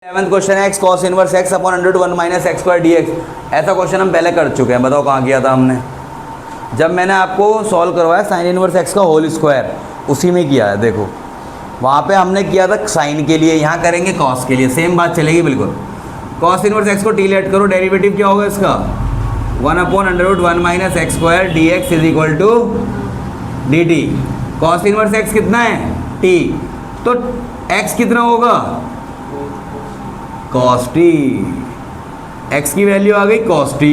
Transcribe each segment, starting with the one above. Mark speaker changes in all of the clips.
Speaker 1: 11th question है x cos inverse x upon under root 1 minus x square dx। ऐसा question हम पहले कर चुके हैं, बताओ कहाँ किया था हमने? जब मैंने आपको सॉल्व करवाया साइन इनवर्स x का होल स्क्वायर, उसी में किया है। देखो वहाँ पे हमने किया था साइन के लिए, यहाँ करेंगे कॉस के लिए, सेम बात चलेगी बिल्कुल। कॉस इनवर्स x को टी लेट करो, डेरिवेटिव क्या होगा इसका? 1 upon under root 1 minus x square dx is equal to dt। Cos inverse x कितना है? t। तो x कितना होगा? cos t। x की वैल्यू आ गई cos t,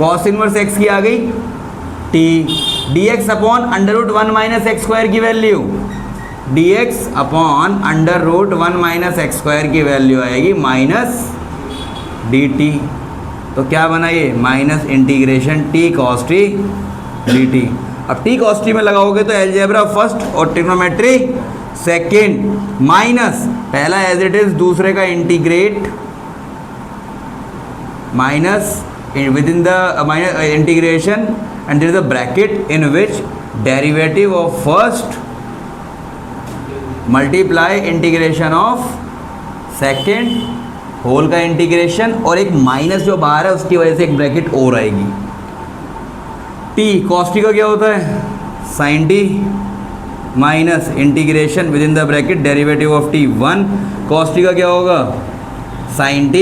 Speaker 1: cos inverse x की आ गई t। dx upon under root 1 minus x square की value, dx upon under root 1 minus x square की वैल्यू आएगी माइनस dt। तो क्या बना ये? Minus integration t cos t dt। अब t cos t में लगाओगे तो अलजेब्रा फर्स्ट और ट्रिग्नोमेट्री सेकेंड, माइनस पहला एज इट इज, दूसरे का integrate, minus with in the minus integration and there is a bracket in which derivative of first multiply integration of second whole का integration, और एक minus जो बाहर है उसकी वजह से एक ब्रैकेट और आएगी। t cos t का क्या होता है? sin t minus integration with in the bracket derivative of t 1, cos t का क्या होगा? sin t।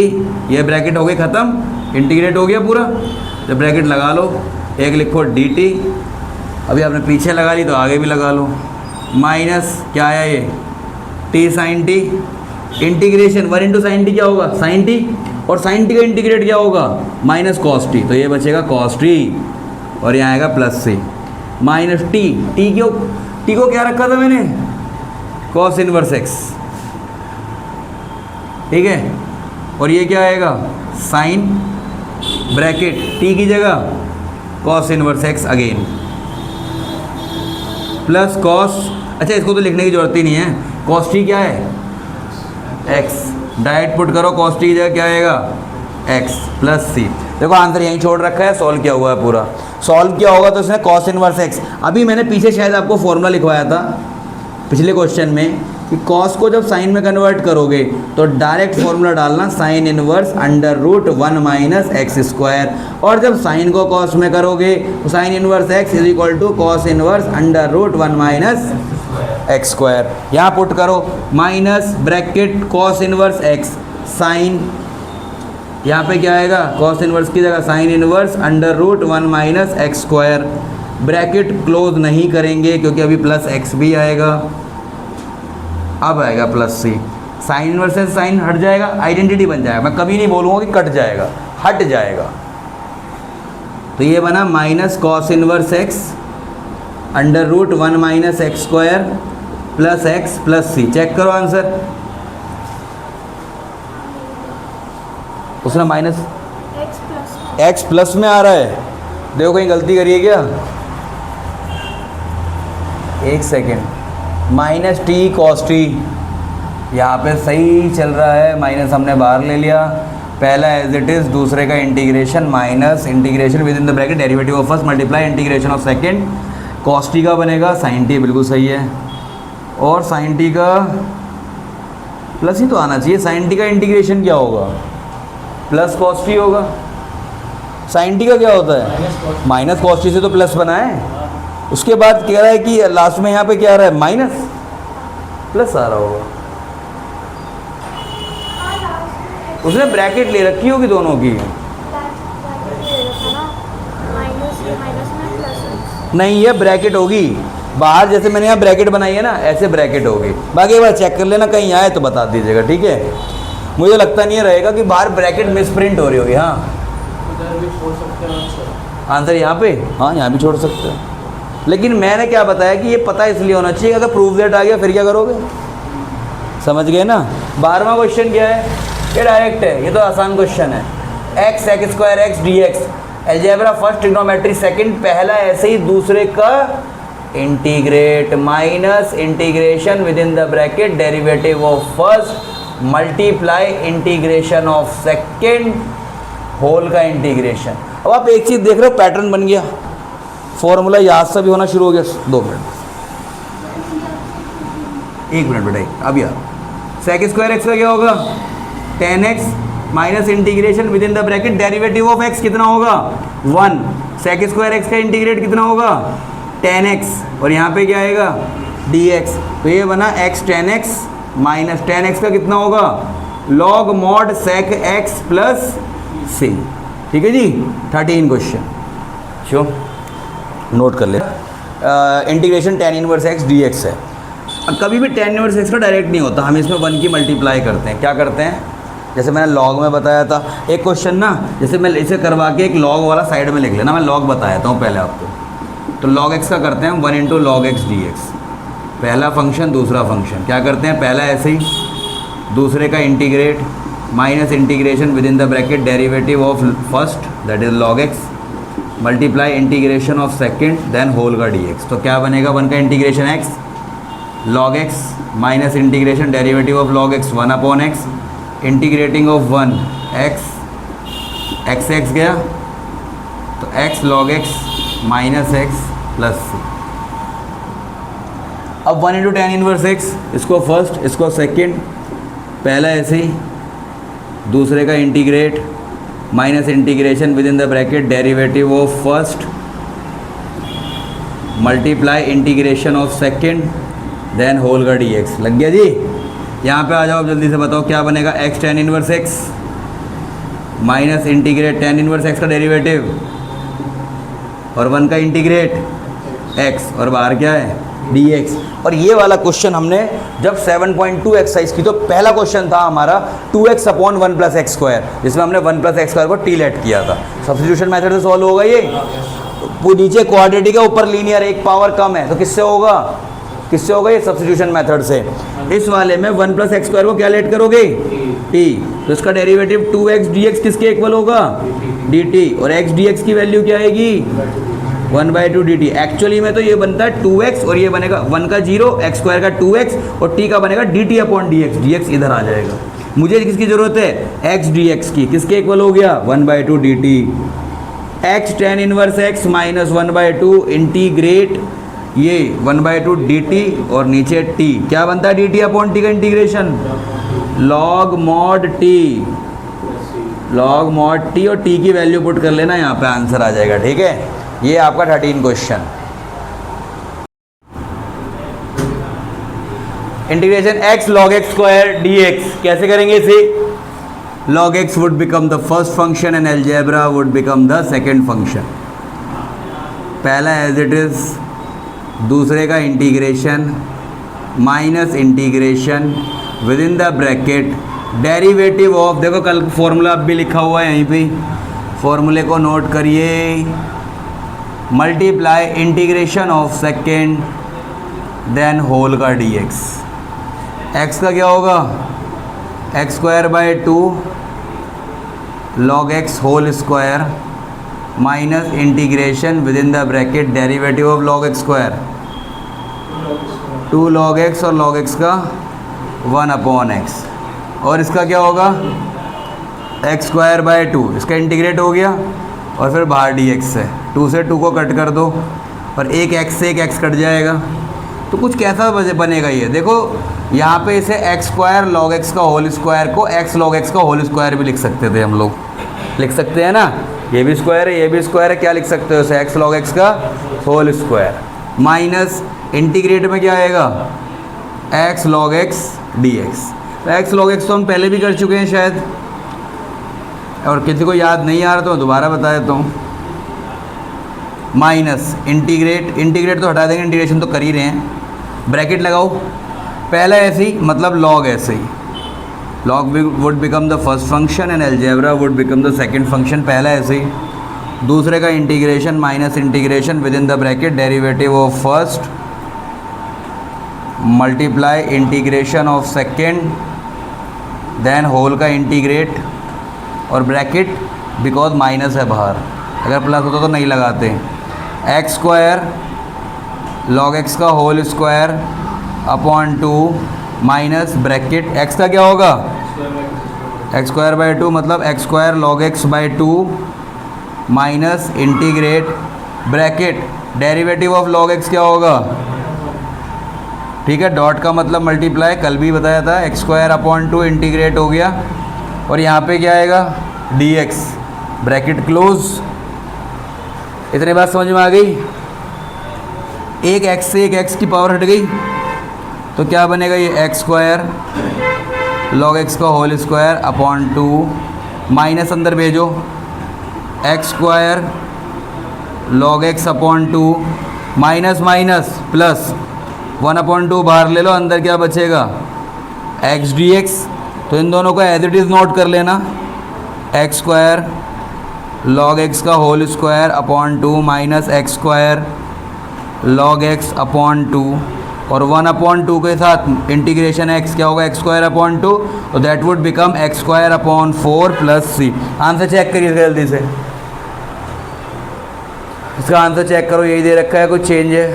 Speaker 1: ये ब्रैकेट हो गई ख़त्म, इंटीग्रेट हो गया पूरा। जब ब्रैकेट लगा लो, एक लिखो dt, अभी आपने पीछे लगा ली तो आगे भी लगा लो, माइनस क्या आया ये? t sin t, integration 1 into sine T क्या होगा? sin t, और sin t का इंटीग्रेट क्या होगा? Minus cos t। तो ये बचेगा cos t और यहाँ आएगा plus c, minus t। t को क्या रखा था मैंने? cos इनवर्स x, ठीक है। और ये क्या आएगा? साइन ब्रैकेट t की जगह cos inverse x again, plus cos, अच्छा इसको तो लिखने की जरूरत ही नहीं है, cos t क्या है? x। डायरेक्ट पुट करो, cos t की जगह क्या आएगा? x plus c। देखो आंसर यहीं छोड़ रखा है, सॉल्व किया हुआ है पूरा। सॉल्व किया होगा तो इसने cos इनवर्स x, अभी मैंने पीछे शायद आपको फॉर्मूला लिखवाया था पिछले क्वेश्चन में कि cos को जब साइन में कन्वर्ट करोगे तो डायरेक्ट फॉर्मूला डालना sine inverse under root 1 minus x square, और जब साइन को cos में करोगे तो sine inverse x is equal to cos inverse under root 1 minus x square. यहाँ पुट करो minus bracket cos inverse x sine, यहाँ पे क्या आएगा? cos इनवर्स की जगह sine inverse under root 1 minus x square, bracket close नहीं करेंगे क्योंकि अभी प्लस x भी आएगा, अब आएगा प्लस c। साइन इनवर्स से साइन हट जाएगा, आइडेंटिटी बन जाएगा। मैं कभी नहीं बोलूँगा कि कट जाएगा, हट जाएगा। तो ये बना minus cos inverse x under root 1 minus x square plus x plus c। Check करो आंसर, उसने माइनस x प्लस में आ रहा है। देखो कहीं गलती करिए क्या? एक second, minus t cos t, यहाँ पे सही चल रहा है, माइनस हमने बाहर ले लिया, पहला एज इट इज़, दूसरे का integration, minus integration with in the bracket derivative of first multiply integration of second, cos t का बनेगा sin t, बिल्कुल सही है, और sin t का प्लस ही तो आना चाहिए। sin t का इंटीग्रेशन क्या होगा? प्लस cos t होगा। sin t का क्या होता है? माइनस cos t से तो प्लस बना है, उसके बाद कह रहा है कि लास्ट में यहाँ पे क्या आ रहा है? माइनस, प्लस आ रहा होगा। उसने ब्रैकेट ले रखी होगी दोनों की, नहीं ये ब्रैकेट होगी बाहर, जैसे मैंने यहाँ ब्रैकेट बनाई है ना, ऐसे ब्रैकेट होगी। बाकी एक बार चेक कर लेना, कहीं आए तो बता दीजिएगा, ठीक है। मुझे लगता नहीं रहेगा कि बाहर ब्रैकेट मिसप्रिंट हो रही होगी। हाँ आंसर यहाँ पे, हाँ यहाँ भी छोड़ सकते हैं, लेकिन मैंने क्या बताया कि ये पता इसलिए होना चाहिए, अगर प्रूफ दैट आ गया फिर क्या करोगे? समझ गए ना। 12वां क्वेश्चन क्या है? ये डायरेक्ट है, ये तो आसान क्वेश्चन है। x x square x d x, algebra first, trigonometry second, पहला ऐसे ही, दूसरे का integrate, minus integration with in the bracket derivative of first multiply integration of second whole का इंटीग्रेशन। अब आप एक चीज़ देख रहे हो, पैटर्न बन गया, फॉर्मूला याद से भी होना शुरू हो गया। 2 मिनट, 1 मिनट बेटा, अब यार सेक स्क्वायर एक्स का क्या होगा 10x minus integration with in the bracket derivative of x कितना होगा 1, सेक स्क्वायर एक्स का इंटीग्रेट कितना होगा 10x और यहाँ पे क्या आएगा dx। तो ये बना x 10x माइनस 10x का कितना होगा log mod sec x plus c। ठीक है जी। 13 क्वेश्चन शो नोट कर ले। Integration tan inverse x dx है। अब कभी भी tan इनवर्स x का डायरेक्ट नहीं होता, हम इसमें 1 की मल्टीप्लाई करते हैं। क्या करते हैं, जैसे मैंने लॉग में बताया था एक क्वेश्चन ना, जैसे मैं इसे करवा के एक लॉग वाला साइड में लिख लेना, मैं लॉग बताया था पहले आपको। तो लॉग x का करते हैं 1 into log x d x, पहला फंक्शन दूसरा फंक्शन। क्या करते हैं, पहला ऐसे ही, दूसरे का integrate minus integration with in the bracket derivative of first that is log x multiply integration of second then whole का डी एक्स। तो क्या बनेगा 1 का integration x log x minus integration derivative of log x 1 upon x integrating of 1 x गया तो x log x minus x plus c. अब 1 into ten inverse x, इसको first इसको सेकेंड, पहला ऐसे ही, दूसरे का integrate minus integration with in the bracket derivative of first multiply integration of second then whole का डी एक्स। लग गया जी। यहाँ पे आ जाओ, जल्दी से बताओ क्या बनेगा, x ten inverse x minus integrate ten inverse x का डेरिवेटिव और 1 का इंटीग्रेट x और बाहर क्या है dx। और ये वाला क्वेश्चन हमने जब 7.2 एक्सरसाइज की तो पहला क्वेश्चन था हमारा 2x upon 1 plus x square, जिसमें हमने 1 प्लस एक्स स्क्वायर को टी लेट किया था। सब्स्टिट्यूशन मेथड से सॉल्व होगा ये। नीचे क्वाड्रेटिक है ऊपर लीनियर, एक पावर कम है, तो किससे होगा, किससे होगा ये सब्स्टिट्यूशन मेथड से। इस वाले में 1 प्लस एक्स स्क्वायर को क्या लेट करोगे t, तो इसका डेरिवेटिव 2x dx किसके इक्वल होगा dt, और x dx की वैल्यू क्या आएगी 1/2 dt। एक्चुअली में तो ये बनता है 2x और ये बनेगा 1 का 0 x स्क्वायर का 2x और t का बनेगा dt अपॉन dx, dx इधर आ जाएगा। मुझे किसकी जरूरत है x dx की, किसके इक्वल हो गया 1/2 dt। x ten inverse x minus 1/2 integrate ये 1/2 dt और नीचे t, क्या बनता है dt अपॉन t का integration log mod t, log mod t और t की वैल्यू पुट कर लेना, यहाँ पे आंसर आ जाएगा। ठीक है, ये आपका 13 question. Integration x log x square dx कैसे करेंगे इसे, log x would become the first function and algebra would become the second function। पहला एज इट इज, दूसरे का integration minus integration with in the bracket derivative of, देखो कल formula अब भी लिखा हुआ है यहीं पे, फॉर्मूले को नोट करिए, multiply integration of second then whole का डी एक्स। एक्स का क्या होगा x square by 2 log x whole square minus integration with in the bracket derivative of log x square 2 log x और लॉग एक्स का 1 upon x, और इसका क्या होगा एक्स स्क्वायर बाई 2, इसका इंटीग्रेट हो गया और फिर बाहर डी एक्स है, 2 से 2 को कट कर दो और एक एक्स से एक एक्स कट जाएगा। तो कुछ कैसा बनेगा ये, देखो यहाँ पे इसे एक्स स्क्वायर लॉग एक्स का होल स्क्वायर को एक्स लॉग एक्स का होल स्क्वायर भी लिख सकते थे हम लोग, लिख सकते हैं ना, ये भी स्क्वायर है ये भी स्क्वायर है, क्या लिख सकते हो इसे एक्स लॉग एक्स का होल स्क्वायर माइनस इंटीग्रेट में क्या आएगा x log x d x. तो एक्स लॉग एक्स तो हम पहले भी कर चुके हैं शायद, और किसी को याद नहीं आ रहा तो दोबारा बता देता हूँ, माइनस इंटीग्रेट तो हटा देंगे, इंटीग्रेशन तो कर ही रहे हैं, ब्रैकेट लगाओ, पहला ऐसे ही मतलब लॉग ऐसे ही, log would become the first function and algebra would become the second function, पहला ऐसे ही, दूसरे का integration minus integration with in the bracket derivative of first multiply integration of second then whole का इंटीग्रेट और bracket because minus है बाहर, अगर प्लस होता तो नहीं लगाते, एक्स स्क्वायर लॉग एक्स का whole square upon 2 minus bracket x का क्या होगा एक्स स्क्वायर बाई 2 मतलब x square log x by 2 minus integrate bracket derivative of log x क्या होगा ठीक है, डॉट का मतलब मल्टीप्लाई, कल भी बताया था, एक्स स्क्वायर अपॉन 2 इंटीग्रेट हो गया, और यहाँ पे क्या आएगा dx, ब्रैकेट क्लोज। इतनी बात समझ में आ गई। एक x से एक x की पावर हट गई तो क्या बनेगा, ये एक्स स्क्वायर लॉग एक्स का होल स्क्वायर अपॉन 2 माइनस अंदर भेजो, x square log x upon 2 minus minus plus 1/2 बाहर ले लो, अंदर क्या बचेगा x dx। तो इन दोनों को एज इट इज़ नोट कर लेना, एक्स स्क्वायर लॉग एक्स का whole square upon 2 minus x square log x upon 2, और 1/2 के साथ इंटीग्रेशन x क्या होगा, एक्स स्क्वायर अपॉन 2, तो that would become x square upon 4 plus c। Answer check करिए जल्दी से, इसका आंसर चेक करो, यही दे रखा है, कुछ चेंज है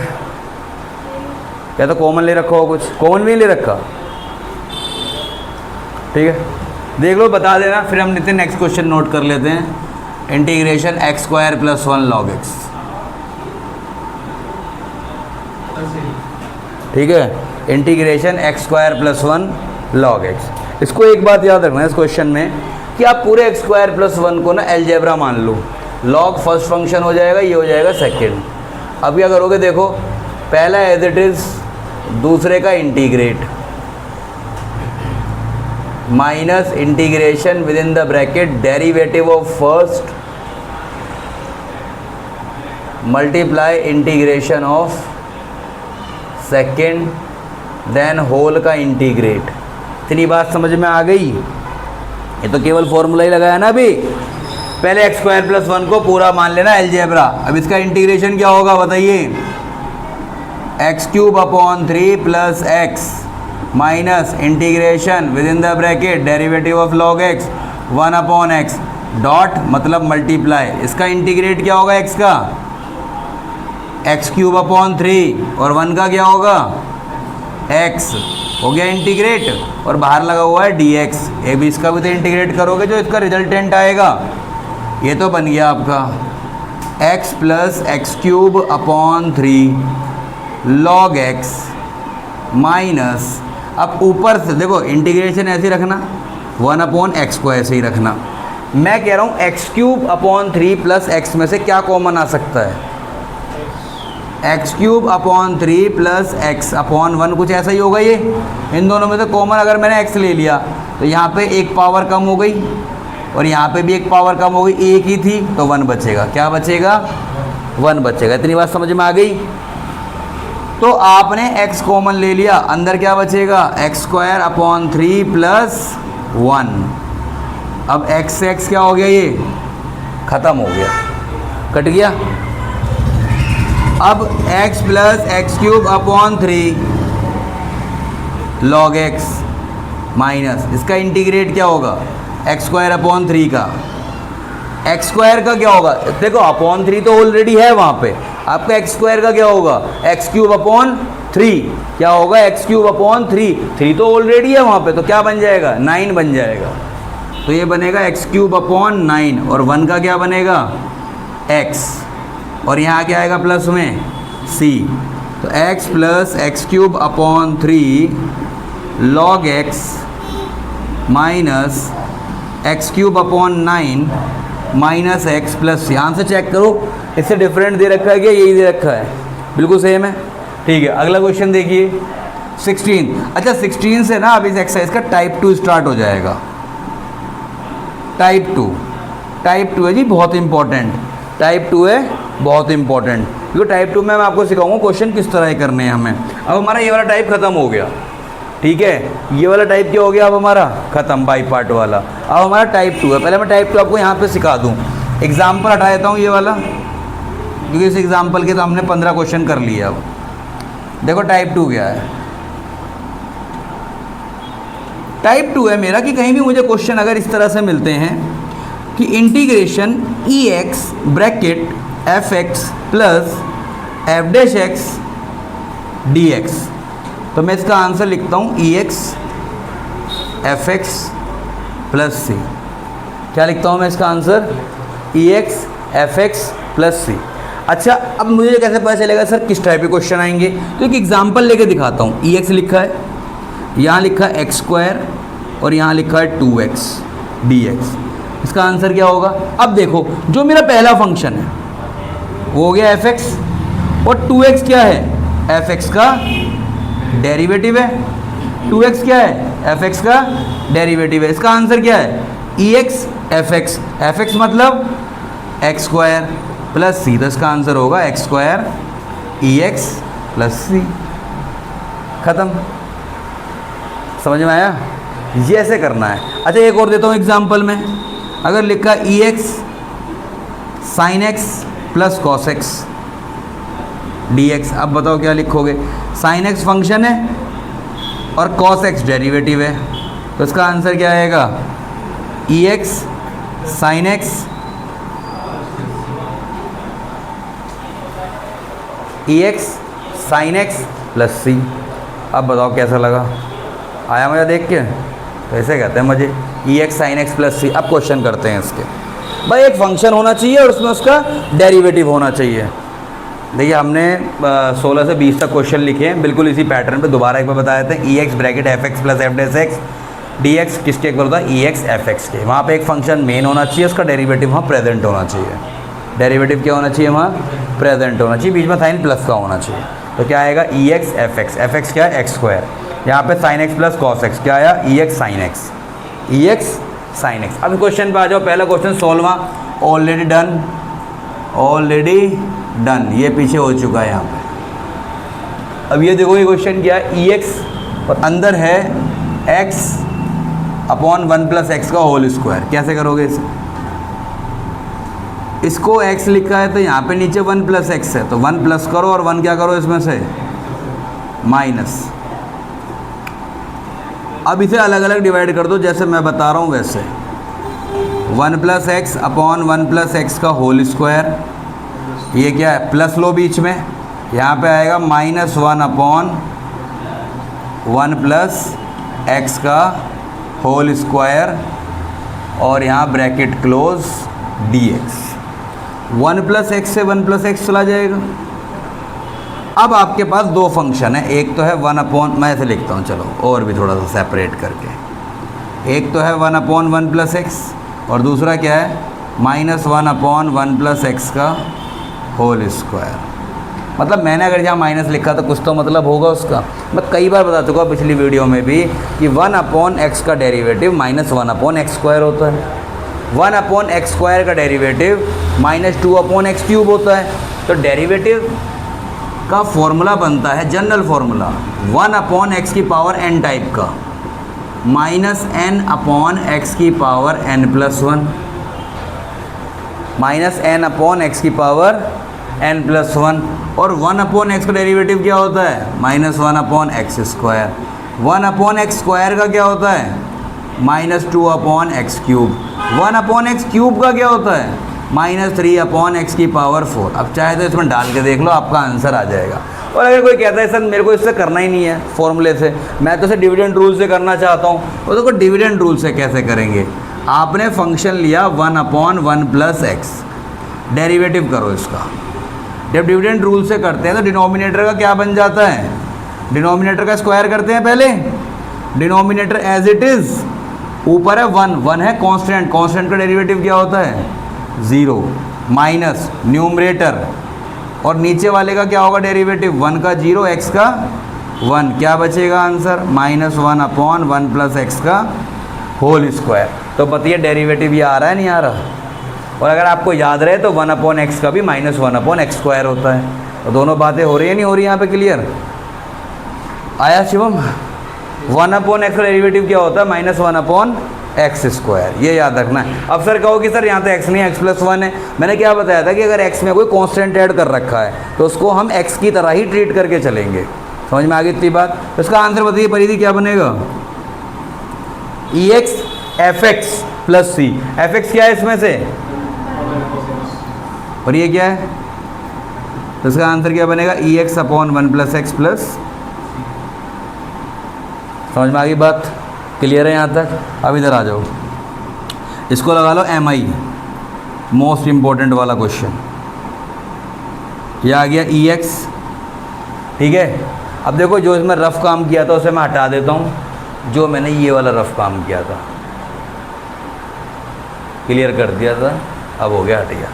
Speaker 1: या तो कॉमन ले रखा हो, कुछ कॉमन भी ले रखा, ठीक है देख लो, बता देना, फिर हम लेते हैं नेक्स्ट क्वेश्चन नोट कर लेते हैं। Integration x square plus 1 log x, ठीक है, integration x square plus 1 log x. इसको एक बात याद रखना इस क्वेश्चन में कि आप पूरे एक्स स्क्वायर प्लस 1 को ना अलजेब्रा मान लो, लॉग फर्स्ट फंक्शन हो जाएगा, ये हो जाएगा सेकेंड। अब क्या करोगे, देखो पहला एज इट इज़, दूसरे का integrate, minus integration with in the bracket derivative of first multiply integration of second, then whole का इंटीग्रेट। इतनी बात समझ में आ गई। ये तो केवल फॉर्मूला ही लगाया ना अभी, पहले एक्स स्क्वायर प्लस 1 को पूरा मान लेना अलजेब्रा। अब इसका इंटीग्रेशन क्या होगा बताइए, x³ upon 3 plus x minus integration with in the bracket derivative of log x 1/x dot मतलब मल्टीप्लाई। इसका इंटीग्रेट क्या होगा x का, x³ अपॉन 3 और 1 का क्या होगा x, हो गया इंटीग्रेट, और बाहर लगा हुआ है dx। ए भी इसका भी तो इंटीग्रेट करोगे जो इसका रिजल्टेंट आएगा, ये तो बन गया आपका x plus x³ upon 3 log x minus, अब ऊपर से देखो इंटीग्रेशन ऐसे रखना, 1/x को ऐसे ही रखना। मैं कह रहा हूँ x³ अपॉन 3 प्लस x में से क्या कॉमन आ सकता है, x³ upon 3 plus x upon 1, कुछ ऐसा ही होगा ये। इन दोनों में से कॉमन अगर मैंने x ले लिया तो यहाँ पे एक पावर कम हो गई और यहाँ पे भी एक पावर कम हो गई, एक ही थी तो 1 बचेगा। क्या बचेगा, 1 बचेगा। इतनी बात समझ में आ गई। तो आपने x कॉमन ले लिया, अंदर क्या बचेगा, x² अपॉन 3 प्लस 1। अब x से x क्या हो गया, ये ख़त्म हो गया, कट गया। अब x plus x³ upon 3 log x minus, इसका इंटीग्रेट क्या होगा, x² अपॉन 3 का, x² का क्या होगा, देखो अपॉन 3 तो ऑलरेडी है वहाँ पे, आपका x² का क्या होगा, x³ अपॉन 3 क्या होगा, x³ अपॉन 3 तो ऑलरेडी है वहाँ पे, तो क्या बन जाएगा, 9 बन जाएगा। तो ये बनेगा x³ अपॉन 9 और 1 का क्या बनेगा x, और यहाँ क्या आएगा प्लस में c, तो x plus x³ upon 3 log x minus x³ upon 9 minus x plus c। Answer check करो, इससे डिफरेंट दे रखा है क्या, यही दे रखा है, बिल्कुल सेम है। ठीक है, अगला क्वेश्चन देखिए 16। अच्छा 16 से ना अब इस एक्सरसाइज का टाइप 2 स्टार्ट हो जाएगा। टाइप 2 है जी बहुत इंपॉर्टेंट, टाइप 2 है बहुत इंपॉर्टेंट, क्योंकि टाइप 2 में मैं आपको सिखाऊंगा क्वेश्चन किस तरह करने हैं हमें। अब हमारा ये वाला टाइप खत्म हो गया, ठीक है, ये वाला टाइप क्या हो गया अब हमारा खत्म, बाई पार्ट वाला। अब हमारा टाइप 2 है। पहले मैं टाइप 2 आपको यहाँ पे सिखा दूँ। एग्जाम्पल हटा देता हूँ ये वाला, क्योंकि इस एग्जाम्पल के तो हमने 15 क्वेश्चन कर लिए। अब देखो टाइप 2 क्या है। टाइप 2 है मेरा कि कहीं भी मुझे क्वेश्चन अगर इस तरह से मिलते हैं कि integration ex bracket fx plus f' dx, तो मैं इसका आंसर लिखता हूँ ex fx प्लस c। क्या लिखता हूँ मैं इसका answer, ex fx plus c। अच्छा, अब मुझे कैसे पता चलेगा सर किस टाइप के क्वेश्चन आएंगे? तो एक एग्जांपल लेके दिखाता हूँ। EX लिखा है, यहाँ लिखा है x² और यहाँ लिखा है 2x dx। इसका आंसर क्या होगा? अब देखो, जो मेरा पहला फंक्शन है वो हो गया fx, और 2x क्या है? fx का डेरिवेटिव है। 2x क्या है? fx का डेरिवेटिव है। इसका आंसर क्या है? EX fx। fx मतलब x² प्लस c, तो इसका आंसर होगा x² EX प्लस c। खत्म। समझ में आया? ये ऐसे करना है। अच्छा, एक और देता हूँ एग्जांपल में। अगर लिखा EX sin x plus cos x dx, अब बताओ क्या लिखोगे? sin x फंक्शन है और cos x डेरिवेटिव है, तो इसका आंसर क्या आएगा? EX sin x sin x plus c। अब बताओ कैसा लगा? आया मज़ा देख के? तो ऐसे कहते हैं मज़े, EX sin x plus c। अब क्वेश्चन करते हैं इसके। भाई एक फंक्शन होना चाहिए और उसमें उसका डेरिवेटिव होना चाहिए। देखिए, हमने 16 से 20 तक क्वेश्चन लिखे हैं बिल्कुल इसी पैटर्न पे। दोबारा एक बार बता देते हैं। EX bracket fx plus f dash x dx किसके इक्वल होता है? EX fx के। वहाँ पे एक फंक्शन मेन होना चाहिए, उसका डेरिवेटिव वहाँ प्रेजेंट होना चाहिए। डेरिवेटिव क्या होना चाहिए? वहाँ प्रेजेंट होना चाहिए, बीच में साइन प्लस का होना चाहिए। तो क्या आएगा? EX fx। fx क्या है? x²। यहाँ पे sin x plus cos x क्या आया? EX sin x। EX sin x। अब क्वेश्चन पे आ जाओ। पहला क्वेश्चन 16वां ऑलरेडी डन, ऑलरेडी डन, ये पीछे हो चुका है यहाँ पे। अब ये देखो, ये क्वेश्चन क्या है? EX और अंदर है x अपॉन 1 प्लस एक्स का होल स्क्वायर। कैसे करोगे इसे? इसको x लिखा है तो यहाँ पे नीचे 1 प्लस एक्स है, तो 1 प्लस करो और 1 क्या करो इसमें से? माइनस। अब इसे अलग अलग डिवाइड कर दो जैसे मैं बता रहा हूँ वैसे। 1 plus x upon 1 plus x का होल स्क्वायर, ये क्या है? प्लस लो बीच में, यहाँ पे आएगा -1 अपॉन 1 प्लस एक्स का होल स्क्वायर और यहाँ bracket close dx। 1 plus x से 1 प्लस एक्स चला जाएगा। अब आपके पास दो फंक्शन है, एक तो है 1 अपॉन, मैं ऐसे लिखता हूँ चलो और भी थोड़ा सा सेपरेट करके। एक तो है 1 अपॉन 1 प्लस एक्स और दूसरा क्या है? -1 अपॉन 1 प्लस एक्स का होल स्क्वायर। मतलब मैंने अगर यहाँ माइनस लिखा तो कुछ तो मतलब होगा उसका। मैं कई बार बता चुका पिछली वीडियो में भी कि 1 अपॉन एक्स का डेरिवेटिव -1 अपॉन एक्स स्क्वायर होता है। 1 अपॉन एक्स स्क्वायर का डेरिवेटिव -2 अपॉन एक्स क्यूब होता है। तो डेरिवेटिव का फॉर्मूला बनता है, जनरल फार्मूला, 1 अपॉन एक्स की पावर n टाइप का -n अपॉन एक्स की power n plus 1, -n upon x की पावर n प्लस 1। और 1 अपॉन एक्स का डेरिवेटिव क्या होता है? -1 upon x square. 1 upon x square का क्या होता है? -2 upon x cube. 1 upon x cube का क्या होता है? -3 अपॉन एक्स की पावर 4। अब चाहे तो इसमें डाल के देख लो, आपका आंसर आ जाएगा। और अगर कोई कहता है सर मेरे को इससे करना ही नहीं है फॉर्मूले से, मैं तो इसे डिविडेंड रूल से करना चाहता हूँ, तो देखो डिविडेंड रूल से कैसे करेंगे। आपने फंक्शन लिया 1 अपॉन 1 प्लस एक्स, डेरिवेटिव करो इसका। जब डिविडेंड रूल से करते हैं तो डिनोमिनेटर का क्या बन जाता है? डिनोमिनेटर का स्क्वायर करते हैं पहले। डिनोमिनेटर एज इट इज़, ऊपर है 1 है कांस्टेंट, कांस्टेंट का डेरिवेटिव क्या होता है? 0 माइनस न्यूमरेटर और नीचे वाले का क्या होगा डेरिवेटिव? 1 का 0 एक्स का 1, क्या बचेगा आंसर? -1 अपॉन 1 प्लस एक्स का होल स्क्वायर। तो बताइए डेरिवेटिव ये आ रहा है नहीं आ रहा? और अगर आपको याद रहे तो 1 अपॉन एक्स का भी -1 अपॉन एक्स स्क्वायर होता है। तो दोनों बातें हो रही है नहीं हो रही यहाँ पे? क्लियर आया शिवम? 1 अपॉन एक्स का डेरिवेटिव क्या होता है? -1 अपॉन एक्स स्क्वायर, ये याद रखना है। अब सर कहो कि सर यहाँ तो x नहीं है, x प्लस 1 है। मैंने क्या बताया था कि अगर x में कोई कांस्टेंट ऐड कर रखा है तो उसको हम x की तरह ही ट्रीट करके चलेंगे। समझ में आ गई इतनी बात? तो इसका आंसर बताइए परिधि क्या बनेगा? EX fx plus c। fx क्या है इसमें से? और ये क्या है? तो इसका आंसर क्या बनेगा? EX upon 1 plus x plus. समझ में आ गई बात? क्लियर है यहाँ तक? अब इधर आ जाओ, इसको लगा लो MI, मोस्ट इम्पोर्टेंट वाला क्वेश्चन। ये आ गया ई एक्स, ठीक है। अब देखो जो इसमें रफ काम किया था उसे मैं हटा देता हूँ, जो मैंने ये वाला रफ काम किया था क्लियर कर दिया था, अब हो गया, हट गया।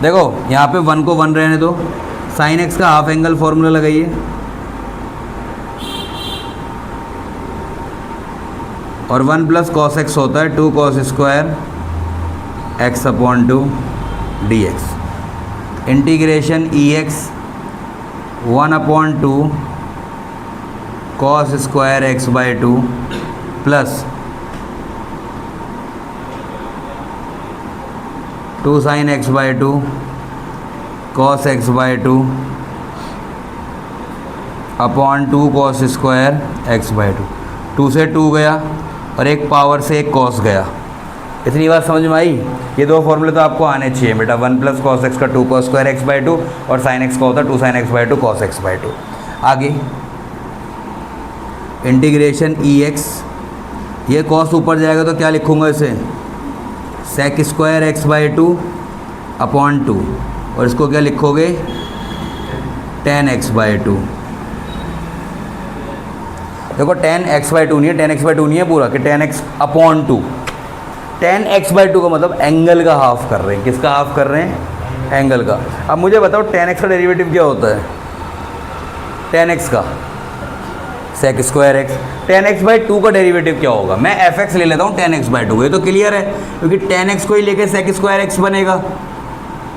Speaker 1: देखो यहाँ पे 1 को 1 रहने दो, साइन एक्स का हाफ एंगल फॉर्मूला लगाइए, और 1 प्लस कॉस एक्स होता है 2 cos square x upon 2 D x. Integration e x 1 upon 2 cos square x by 2 plus 2 sine x by 2 cos x by 2 upon 2 cos square x by 2। 2 से 2 गया और एक power से एक कॉस गया। इतनी बात समझ में आई? ये दो फॉर्मूले तो आपको आने चाहिए बेटा, 1 प्लस कॉस एक्स का 2 कॉस स्क्वायर एक्स बाई 2 और साइन एक्स का होता है 2 sine x by 2 cos x by 2। आगे इंटीग्रेशन ई एक्स, ये कॉस ऊपर जाएगा तो क्या लिखूंगा इसे, sec square x by 2 upon 2, और इसको क्या लिखोगे, tan एक्स बाई 2। देखो tan एक्स बाई 2 नहीं है, tan एक्स बाई 2 नहीं है पूरा, कि tan x upon 2। tan x by 2 का मतलब एंगल का हाफ कर रहे हैं। किसका हाफ कर रहे हैं? एंगल का। अब मुझे बताओ tan एक्स का डेरिवेटिव क्या होता है? tan एक्स का sec square x. tan x by 2 का डेरिवेटिव क्या होगा? मैं एफ एक्स ले लेता हूँ tan एक्स बाई 2, ये तो क्लियर है, क्योंकि tan एक्स को ही लेके सेक स्क्वायर एक्स बनेगा,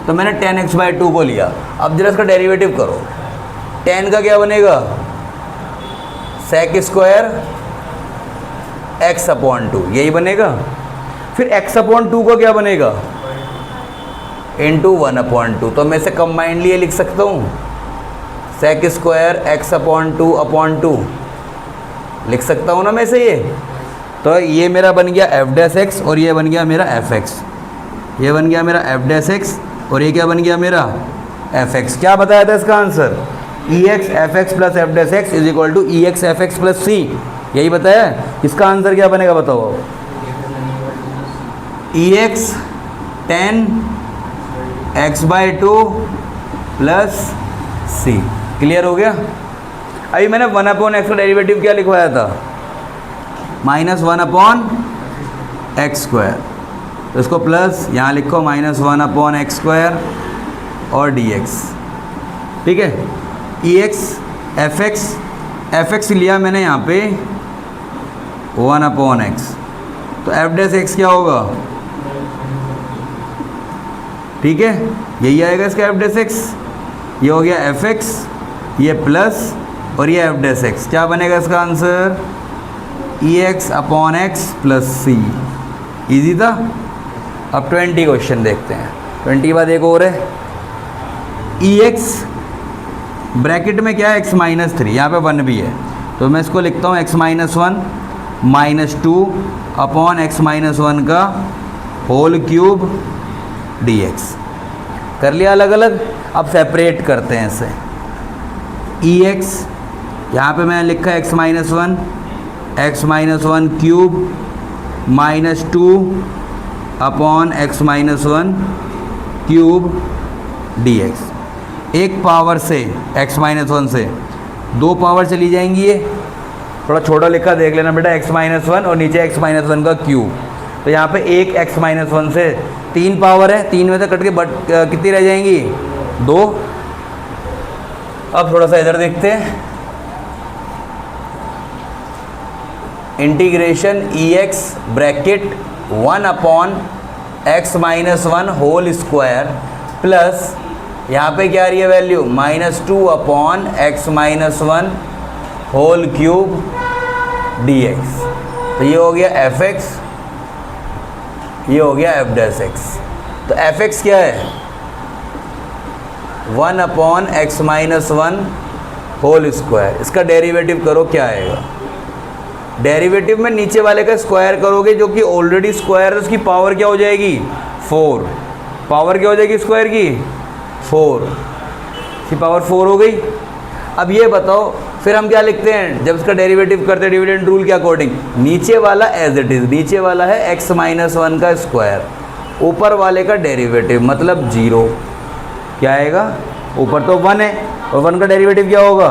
Speaker 1: तो मैंने tan एक्स बाई 2 को लिया। अब जरा इसका डेरिवेटिव करो, tan का क्या बनेगा, सेक स्क्वायर एक्स अपॉन 2, यही बनेगा। फिर x अपॉन 2 का क्या बनेगा, इंटू 1 अपॉन 2। तो मैं इसे कंबाइंडली ये लिख सकता हूँ, सेक स्क्वायर एक्स अपॉन 2 लिख सकता हूँ ना मैं इसे ये। तो ये मेरा बन गया एफ डैश एक्स और ये बन गया मेरा एफ एक्स, ये बन गया मेरा एफ डैश एक्स और ये क्या बन गया मेरा एफ एक्स। क्या बताया था इसका answer, e x f x plus f dash x is equal to e x f x plus c, यही बताया। इसका आंसर क्या बनेगा बताओ, e x tan x by 2 plus c. Clear हो गया? अभी मैंने 1 अपॉन एक्स का डेरिवेटिव क्या लिखवाया था, -1 अपॉन एक्स स्क्वायर, तो इसको प्लस यहाँ लिखो -1 अपॉन एक्स स्क्वायर और डी एक्स, ठीक है। ई एक्स एफ एक्स लिया मैंने यहाँ पे 1 अपॉन एक्स, तो एफ डैश एक्स क्या होगा, ठीक है, यही आएगा इसका एफ डैश एक्स। ये हो गया एफ एक्स, ये प्लस और ये एफ डैश एक्स, क्या बनेगा इसका answer, e x upon x plus सी। ईजी था। अब 20 क्वेश्चन देखते हैं। 20 के बाद एक और है, ई एक्स ब्रैकेट में क्या है, x माइनस 3, यहाँ पे 1 भी है, तो मैं इसको लिखता हूँ x minus 1 minus 2 upon x minus 1 का होल क्यूब dx। कर लिया अलग अलग। अब सेपरेट करते हैं इसे, ई एक्स यहाँ पर मैंने लिखा है x minus 1 cube minus 2 upon x minus 1 cube dx। एक पावर से x माइनस 1 से 2 पावर चली जाएंगी, ये थोड़ा छोटा लिखा देख लेना बेटा, x माइनस 1 और नीचे x माइनस 1 का क्यूब, तो यहाँ पे एक x माइनस 1 से 3 पावर है, 3 में से कट के कितनी रह जाएंगी, 2। अब थोड़ा सा इधर देखते हैं, integration e x bracket 1 upon x minus 1 whole square plus यहाँ पे क्या आ रही है value, -2 upon x minus 1 whole cube dx। तो ये हो गया एफ एक्स, ये हो गया एफ डैश एक्स। तो एफ एक्स क्या है, 1 upon x minus 1 whole square. इसका डेरिवेटिव करो, क्या आएगा, डेरिवेटिव में नीचे वाले का स्क्वायर करोगे, जो कि ऑलरेडी स्क्वायर है, उसकी पावर क्या हो जाएगी, 4। पावर क्या हो जाएगी स्क्वायर की, 4 की पावर 4 हो गई। अब ये बताओ फिर हम क्या लिखते हैं जब इसका डेरिवेटिव करते हैं, डिविडेंड रूल के अकॉर्डिंग, नीचे वाला एज इट इज़, नीचे वाला है एक्स माइनस 1 का स्क्वायर, ऊपर वाले का डेरिवेटिव मतलब 0, क्या आएगा ऊपर तो 1 है और 1 का डेरिवेटिव क्या होगा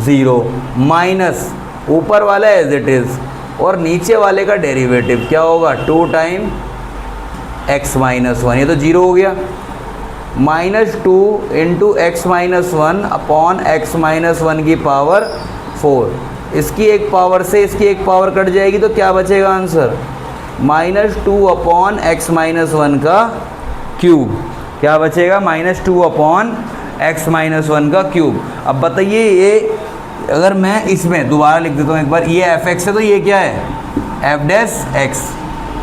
Speaker 1: 0 माइनस ऊपर वाला एज इट इज़ और नीचे वाले का डेरिवेटिव क्या होगा 2 टाइम x माइनस 1, ये तो 0 हो गया, -2 into x minus 1 upon x minus 1 की पावर 4। इसकी एक पावर से इसकी एक पावर कट जाएगी तो क्या बचेगा आंसर -2 अपॉन एक्स माइनस 1 का क्यूब। क्या बचेगा -2 अपॉन एक्स माइनस 1 का क्यूब। अब बताइए ये अगर मैं इसमें दोबारा लिख देता हूँ एक बार, ये एफ एक्स है तो ये क्या है एफ डैश एक्स।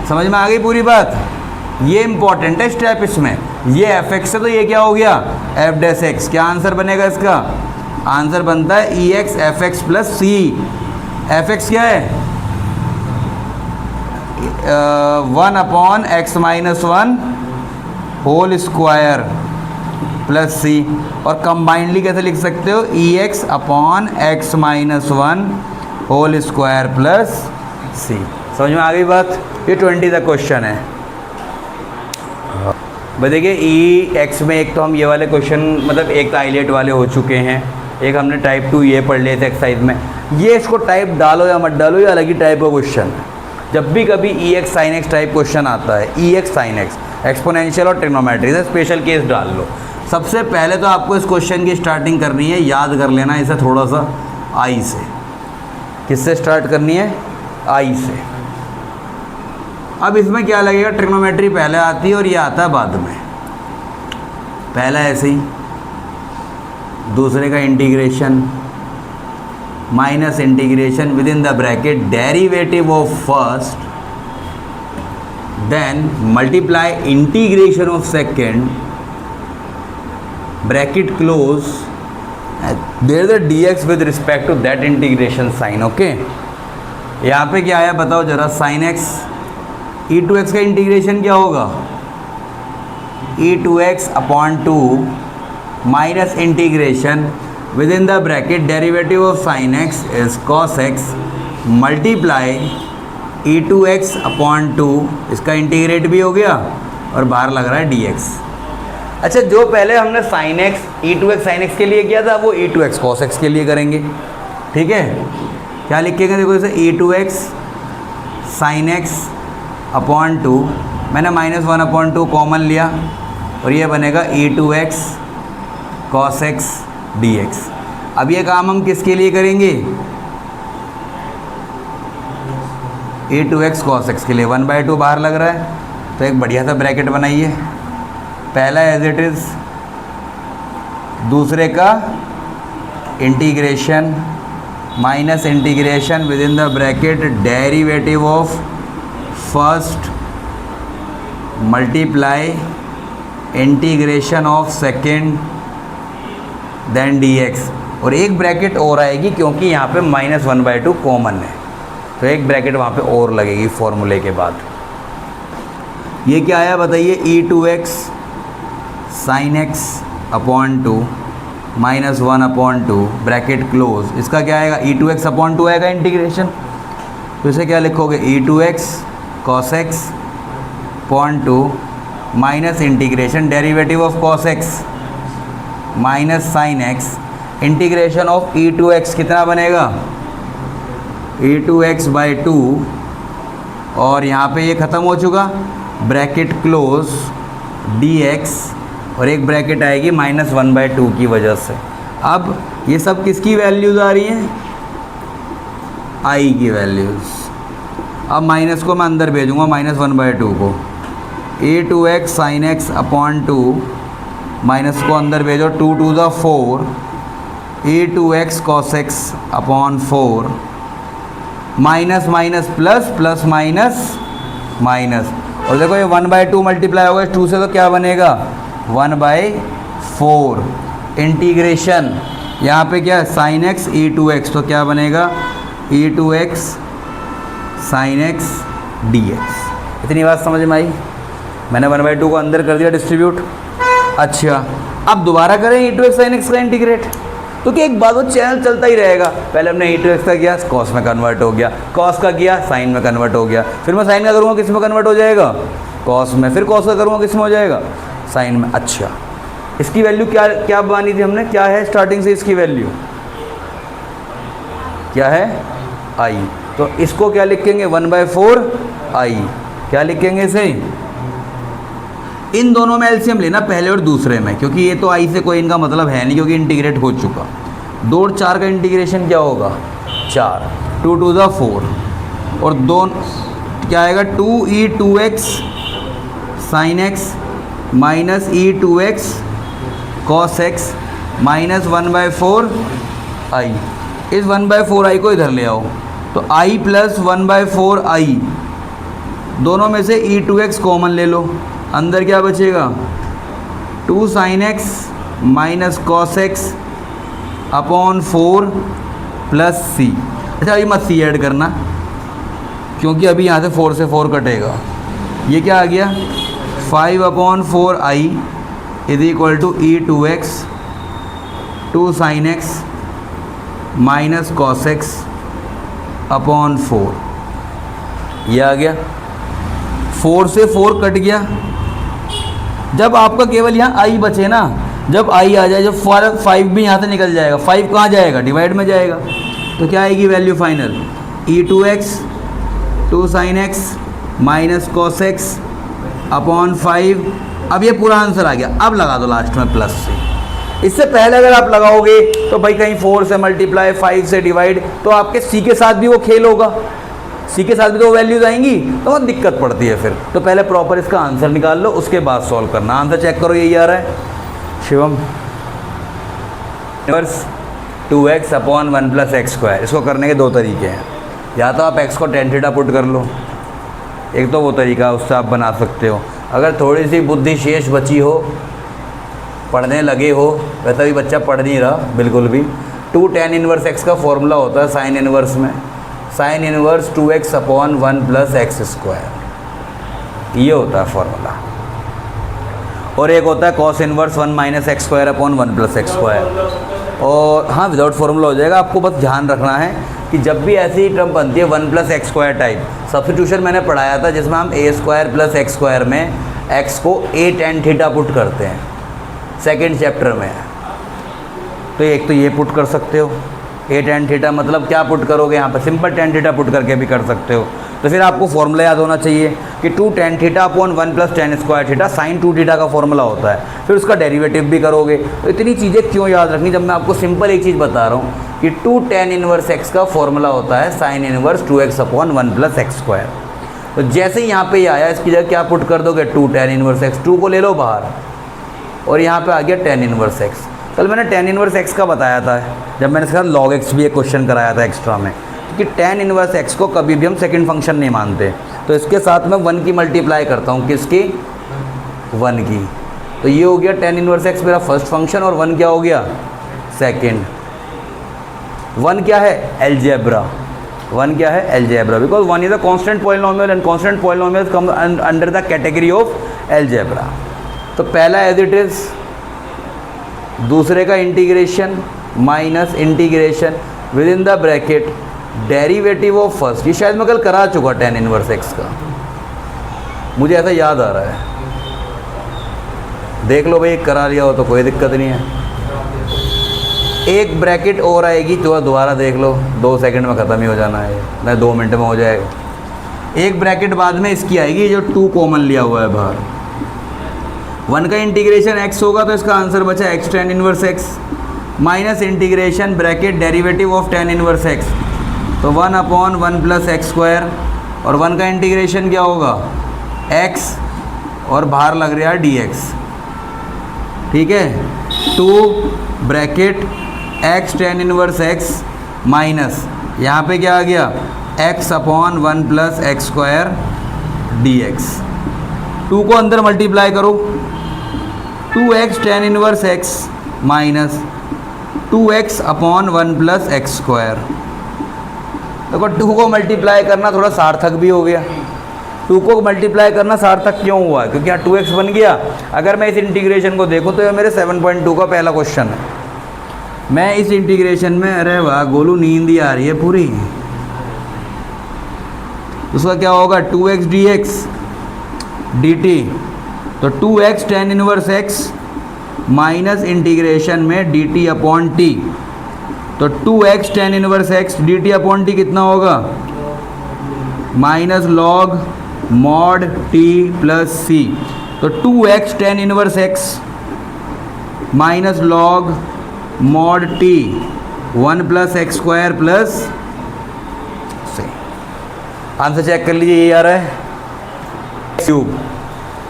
Speaker 1: समझ में आ गई पूरी बात। ये इंपॉर्टेंट है स्टेप इसमें, ये एफ एक्स है तो ये क्या हो गया एफ डैश एक्स। क्या आंसर बनेगा इसका, आंसर बनता है e x f x plus c. F x क्या है 1 upon x minus 1 whole square plus c, और कंबाइंडली कैसे लिख सकते हो e x upon x minus 1 whole square plus c. समझ में आ गई बात। ये 20 का क्वेश्चन है। भाई देखिए ई एक्स में एक तो हम ये वाले क्वेश्चन मतलब एक आइलेट वाले हो चुके हैं, एक हमने टाइप 2 ये पढ़ लिए थे एक्सरसाइज में। ये इसको टाइप डालो या मत डालो ये अलग ही टाइप का क्वेश्चन है। जब भी कभी e x sine x type question आता है, e x sine x exponential और ट्रिग्नोमेट्री से स्पेशल केस डाल लो। सबसे पहले तो आपको इस क्वेश्चन की स्टार्टिंग करनी है, याद कर लेना इसे थोड़ा सा आई से। किससे स्टार्ट करनी है आई से। अब इसमें क्या लगेगा ट्रिग्नोमेट्री पहले आती है और ये आता है बाद में। पहला ऐसे ही, दूसरे का integration minus integration with in the bracket derivative of first, then multiply integration of second bracket close, there is the dx with respect to that integration sine. Okay यहाँ पे क्या आया बताओ जरा, sine x e to x का integration क्या होगा e to x upon 2 minus integration with in the bracket derivative of sine x is cos x multiply e to x upon 2, इसका इंटीग्रेट भी हो गया और बाहर लग रहा है dx। अच्छा जो पहले हमने sine x e to x sine x के लिए किया था वो e to x cos x के लिए करेंगे। ठीक है क्या लिखेंगे देखो जैसे e to x sine x upon 2, मैंने -1 अपॉन 2 कॉमन लिया और ये बनेगा e to x cos x d x. अब ये काम हम किसके लिए करेंगे e to x cos x के लिए। 1/2 बाहर लग रहा है तो एक बढ़िया सा ब्रैकेट बनाइए, पहला एज इट इज़, दूसरे का integration minus integration with in the bracket derivative of first multiply integration of second then dx, और एक ब्रैकेट और आएगी क्योंकि यहाँ पे -1/2 कॉमन है तो एक ब्रैकेट वहाँ पे और लगेगी फॉर्मूले के बाद। ये क्या आया बताइए e to x sine x upon 2 -1 upon 2 bracket close, इसका क्या आएगा ई टू एक्स अपॉन 2 आएगा इंटीग्रेशन, तो इसे क्या लिखोगे e to x cos x upon 2 minus integration derivative of cos x minus sine x integration of e to x कितना बनेगा ई टू एक्स बाई 2, और यहाँ पे ये ख़त्म हो चुका ब्रैकेट क्लोज dx, और एक ब्रैकेट आएगी -1/2 की वजह से। अब ये सब किसकी वैल्यूज़ आ रही हैं i की वैल्यूज़। अब माइनस को मैं अंदर भेजूँगा -1/2 को, e two x sine x upon 2 minus को अंदर भेजो 2 2 ज़ा 4 e two x cos x upon 4 minus minus plus plus minus minus, और देखो ये 1/2 मल्टीप्लाई होगा 2 से तो क्या बनेगा 1/4 इंटीग्रेशन यहाँ पे क्या sine x e to x, तो क्या बनेगा e to x sine x d x. इतनी बात समझ में आई। मैंने 1/2 को अंदर कर दिया डिस्ट्रीब्यूट। अच्छा अब दोबारा करें ई टू एक्स साइन एक्स का इंटीग्रेट, तो क्या एक बात वो चैनल चलता ही रहेगा। पहले हमने ई टू एक्स का किया कॉस में कन्वर्ट हो गया, कॉस का किया साइन में कन्वर्ट हो गया, फिर मैं साइन का करूँगा किस में कन्वर्ट हो जाएगा कॉस में, फिर कॉस का करूँगा किस में हो जाएगा साइन में। अच्छा इसकी वैल्यू क्या क्या मानी थी हमने, क्या है स्टार्टिंग से इसकी वैल्यू क्या है आई, तो इसको क्या लिखेंगे 1/4 आई, क्या लिखेंगे इसे, इन दोनों में एलसीएम लेना पहले और दूसरे में, क्योंकि ये तो आई से कोई इनका मतलब है नहीं क्योंकि इंटीग्रेट हो चुका। 2 और 4 का इंटीग्रेशन क्या होगा 4, 2 to the 4 और 2 क्या आएगा 2e2x sin x minus e2x cos x minus 1/4 आई। इस 1/4 आई को इधर ले आओ तो i प्लस 1/4 आई, दोनों में से e2x कॉमन ले लो, अंदर क्या बचेगा 2 sin x minus cos x upon 4 plus c। अच्छा अभी मत c ऐड करना क्योंकि अभी यहाँ से 4 से 4 कटेगा, ये क्या आ गया 5/4 I is equal to e2x 2 sin x minus cos x upon 4, ये आ गया। 4 से 4 कट गया, जब आपका केवल यहाँ आई बचे ना, जब आई आ जाए, जब 5 भी यहाँ से निकल जाएगा, 5 कहाँ जाएगा डिवाइड में जाएगा, तो क्या आएगी value final e2x 2 sin x minus cos x upon 5। अब ये पूरा आंसर आ गया, अब लगा दो लास्ट में प्लस से। इससे पहले अगर आप लगाओगे तो भाई कहीं 4 से मल्टीप्लाई 5 से डिवाइड, तो आपके सी के साथ भी वो खेल होगा, सी के साथ भी तो वैल्यूज आएंगी, तो बहुत दिक्कत पड़ती है फिर। तो पहले प्रॉपर इसका आंसर निकाल लो, उसके बाद सॉल्व करना। आंसर चेक करो, यही आ रहा है Shivam, inverse 2x upon 1 plus x square. इसको करने के 2 तरीके हैं, या तो आप x को tan थीटा पुट कर लो, एक तो वो तरीका उससे आप बना सकते हो। अगर थोड़ी सी बुद्धि शेष बची हो, पढ़ने लगे हो, वैसे भी बच्चा पढ़ नहीं रहा बिल्कुल भी, 2 tan इनवर्स x का फॉर्मूला होता है साइन इनवर्स में, sine inverse 2x upon 1 plus x square, ये होता है फॉर्मूला। और एक होता है cos inverse 1 minus x square upon 1 plus x square. और हाँ विदाउट फॉर्मूला हो जाएगा, आपको बस ध्यान रखना है कि जब भी ऐसी टर्म बनती है 1 plus x square type, substitution मैंने पढ़ाया था जिसमें हम a square plus x square में x को a tan थीटा पुट करते हैं, सेकेंड चैप्टर में। तो एक तो ये पुट कर सकते हो, a tan थीटा मतलब क्या पुट करोगे यहाँ पर, सिंपल tan थीटा पुट करके भी कर सकते हो। तो फिर आपको फॉर्मूला याद होना चाहिए कि 2 tan theta upon 1 plus tan square theta sine 2 theta का फॉर्मूला होता है, फिर उसका डेरिवेटिव भी करोगे। तो इतनी चीज़ें क्यों याद रखनी जब मैं आपको सिंपल एक चीज़ बता रहा हूँ कि 2 tan इनवर्स x का फॉर्मूला होता है sine inverse 2x upon 1 plus x square. तो जैसे ही यहाँ पे ये आया, इसकी जगह क्या पुट कर दोगे 2 tan इनवर्स x, 2 को ले लो बाहर और यहाँ पे आ गया tan इनवर्स x। कल मैंने tan इनवर्स x का बताया था जब मैंने इसका log x भी एक क्वेश्चन कराया था एक्स्ट्रा में, क्योंकि tan इनवर्स x को कभी भी हम सेकंड फंक्शन नहीं मानते। तो इसके साथ मैं 1 की मल्टीप्लाई करता हूँ, किसकी 1 की। तो ये हो गया tan इनवर्स x मेरा फर्स्ट फंक्शन और 1 क्या हो गया सेकंड। 1 क्या है अलजेब्रा, 1 क्या है algebra, because 1 is a constant polynomial and constant polynomials come under the category of algebra. तो पहला एज इट इज़, दूसरे का integration minus integration with in the bracket derivative of first. ये शायद मैं कल करा चुका tan इनवर्स x का, मुझे ऐसा याद आ रहा है, देख लो भाई करा लिया हो तो कोई दिक्कत नहीं है। एक ब्रैकेट और आएगी तो दोबारा देख लो, 2 सेकंड में ख़त्म ही हो जाना है, नहीं 2 मिनट में हो जाएगा। एक ब्रैकेट बाद में इसकी आएगी जो 2 कॉमन लिया हुआ है बाहर। 1 का इंटीग्रेशन x होगा तो इसका आंसर बचा x tan inverse x minus integration bracket derivative of tan inverse x, तो 1 अपॉन 1 प्लस एक्स स्क्वायर। और 1 का इंटीग्रेशन क्या होगा x और बाहर लग रहा है dx, ठीक है। 2 bracket x tan inverse x minus यहाँ पे क्या आ गया x upon 1 plus x square dx। 2 को अंदर मल्टीप्लाई करो, 2x tan inverse x minus 2x upon 1 plus x square. देखो 2 को मल्टीप्लाई करना थोड़ा सार्थक भी हो गया। 2 को मल्टीप्लाई करना सार्थक क्यों हुआ, क्योंकि यहाँ 2x बन गया। अगर मैं इस इंटीग्रेशन को देखूँ तो ये मेरे 7.2 का पहला क्वेश्चन है। मैं इस इंटीग्रेशन में, अरे वाह गोलू नींद ही आ रही है पूरी, उसका क्या होगा 2x dx dt, तो 2x tan inverse x minus integration में डी टी अपॉन टी, तो 2x tan inverse x d t upon t कितना होगा, minus log mod t plus c, तो 2x tan inverse x minus log mod t 1 plus x square plus c. Answer check कर लीजिए, ये आ रहा है cube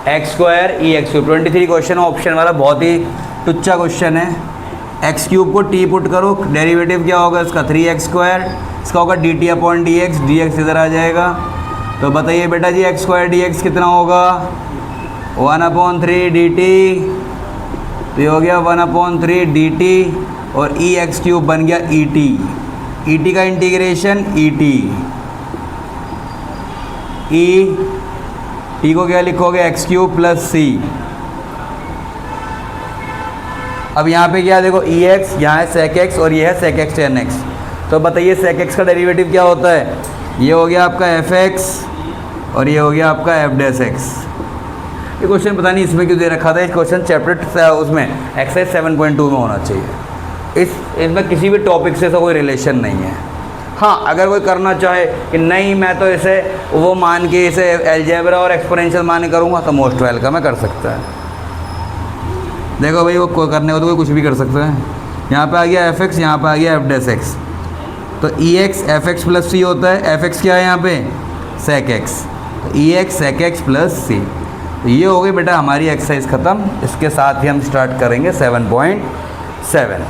Speaker 1: x square e x cube. 23 question option वाला, बहुत ही टुच्चा क्वेश्चन है। एक्स क्यूब को टी पुट करो, डेरिवेटिव क्या होगा इसका 3x स्क्वायर, इसका होगा D t upon D x, d x इधर आ जाएगा। तो बताइए बेटा जी एक्स स्क्वायर डी एक्स कितना होगा, 1/3 डी टी, तो ये हो गया 1/3 डी टी, और ई एक्स क्यूब बन गया ई टी, ई टी का integration E T, E T को क्या लिखोगे एक्स क्यूब प्लस सी। अब यहाँ पे क्या देखो ई एक्स, यहाँ है सेक एक्स और ये है सेक एक्स टेन एक्स। तो बताइए सेक एक्स का डेरिवेटिव क्या होता है, ये हो गया आपका एफ एक्स और ये हो गया आपका एफ डैश एक्स। ये क्वेश्चन पता नहीं इसमें क्यों दे रखा था, इस क्वेश्चन चैप्टर उसमें एक्सरसाइज 7.2 में होना चाहिए। इसमें किसी भी टॉपिक से कोई रिलेशन नहीं है। हाँ, अगर कोई करना चाहे कि नहीं मैं तो इसे वो मान के इसे अलजेब्रा और एक्सपोनेंशियल मान के करूँगा, तो मोस्ट वेलकम है, कर सकता है। देखो भाई वो करने को तो कोई कुछ भी कर सकता है। यहाँ पे आ गया एफ एक्स, यहाँ पे आ गया एफ डैश एक्स, तो ई एक्स एफ एक्स प्लस सी होता है। एफ एक्स क्या है यहाँ पे सेक एक्स, तो ई एक्स सेक एक्स प्लस सी। तो ये हो गई बेटा हमारी एक्सरसाइज ख़त्म। इसके साथ ही हम स्टार्ट करेंगे 7.7।